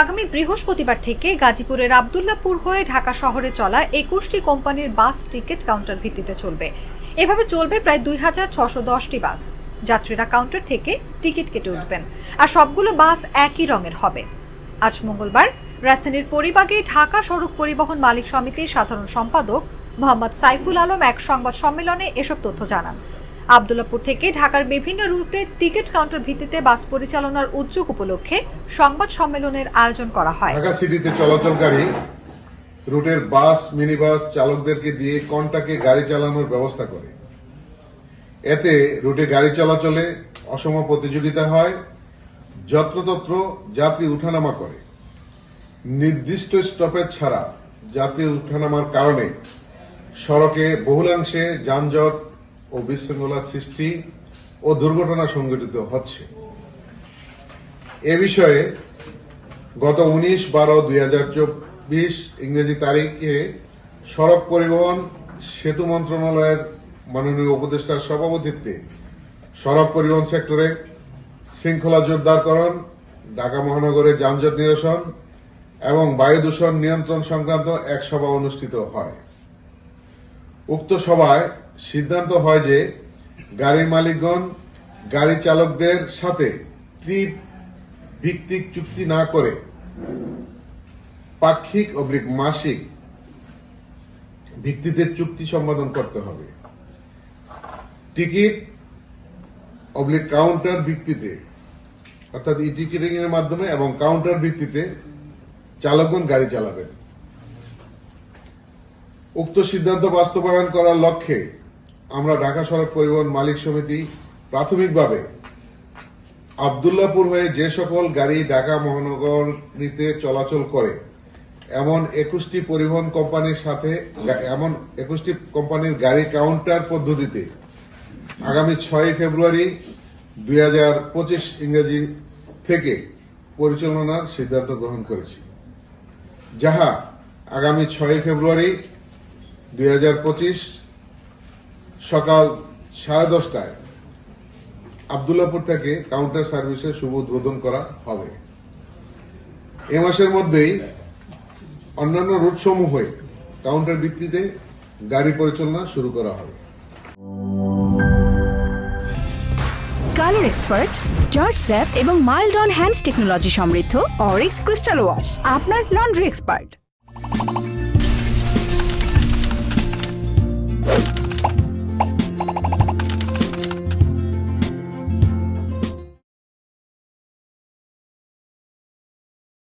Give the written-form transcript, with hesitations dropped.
আগামী বৃহস্পতিবার থেকে গাজীপুরের আব্দুল্লাহপুর হয়ে ঢাকা শহরে চলা ২১টি কোম্পানির বাস টিকিট কাউন্টার ভিত্তিতে চলবে। এভাবে চলবে প্রায় ২,৬১০টি বাস। যাত্রীরা কাউন্টার থেকে টিকিট কেটে উঠবেন, আর সবগুলো বাস একই রঙের হবে। আজ মঙ্গলবার রাজধানীর পরিবাগে ঢাকা সড়ক পরিবহন মালিক সমিতির সাধারণ সম্পাদক মোহাম্মদ সাইফুল আলম এক সংবাদ সম্মেলনে এসব তথ্য জানান। আব্দুল্লাহপুর থেকে ঢাকার বিভিন্ন রুটে টিকিট কাউন্টার ভিত্তিতে বাস পরিচালনার উদ্যোগ উপলক্ষে সংবাদ সম্মেলনের আয়োজন করা হয়। ঢাকা সিটিতে চলাচলকারী রুটের বাস, মিনিবাস চালকদেরকে দিয়ে কন্টাকে গাড়ি চালানোর ব্যবস্থা করে। এতে রুটে গাড়ি চলাচলে অসম প্রতিযোগিতা হয়, যত্রতত্র যাত্রী উঠানামা করে। নির্দিষ্ট স্টপেজ ছাড়া যাত্রী উঠানামার কারণে সড়কে বহুলাংশে যানজট ও বিশৃঙ্খলার সৃষ্টি ও দুর্ঘটনা সংঘটিত হচ্ছে। এ বিষয়ে গত 19/12/2024 ইংরেজি তারিখে সড়ক পরিবহন সেতু মন্ত্রণালয়ের মাননীয় উপদেষ্টার সভাপতিত্বে সড়ক পরিবহন সেক্টরে শৃঙ্খলা জোরদারকরণ, ঢাকা মহানগরে যানজট নিরসন এবং বায়ু দূষণ নিয়ন্ত্রণ সংক্রান্ত এক সভা অনুষ্ঠিত হয়। উক্ত সভায় সিদ্ধান্ত হয় যে গাড়ির মালিকগণ গাড়ি চালকদের সাথে ট্রিপ ভিত্তিক চুক্তি না করে পাক্ষিক/মাসিক ভিত্তিতে চুক্তি সম্পাদন করতে হবে। টিকিট/কাউন্টার ভিত্তিতে অর্থাৎ ই টিকিটিং এর মাধ্যমে এবং কাউন্টার ভিত্তিতে চালকগণ গাড়ি চালাবেন। উক্ত সিদ্ধান্ত বাস্তবায়ন করার লক্ষ্যে আমরা ঢাকা সড়ক পরিবহন মালিক সমিতি প্রাথমিকভাবে আব্দুল্লাহপুর হয়ে যে সকল গাড়ি ঢাকা মহানগরীতে চলাচল করে এমন ২১টি পরিবহন কোম্পানির সাথে কোম্পানির গাড়ি কাউন্টার পদ্ধতিতে আগামী ৬ ফেব্রুয়ারি ২০২৫ ইংরেজি থেকে পরিচালনার সিদ্ধান্ত গ্রহণ করেছি, যাহা আগামী ৬ ফেব্রুয়ারি ২০২৫ সকাল 10:30টায় আব্দুল্লাহপুর থেকে কাউন্টার সার্ভিসের শুভ উদ্বোধন করা হবে। এ মাসের মধ্যেই অন্যান্য রুটসমূহে কাউন্টার ভিত্তিতে গাড়ি পরিচালনা শুরু করা হবে। কালার এক্সপার্ট, জর্জ স্যাপ এবং মাইল্ড অন হ্যান্ডস টেকনোলজি সমৃদ্ধ অরিক্স ক্রিস্টাল ওয়াশ আপনার লন্ড্রি এক্সপার্ট।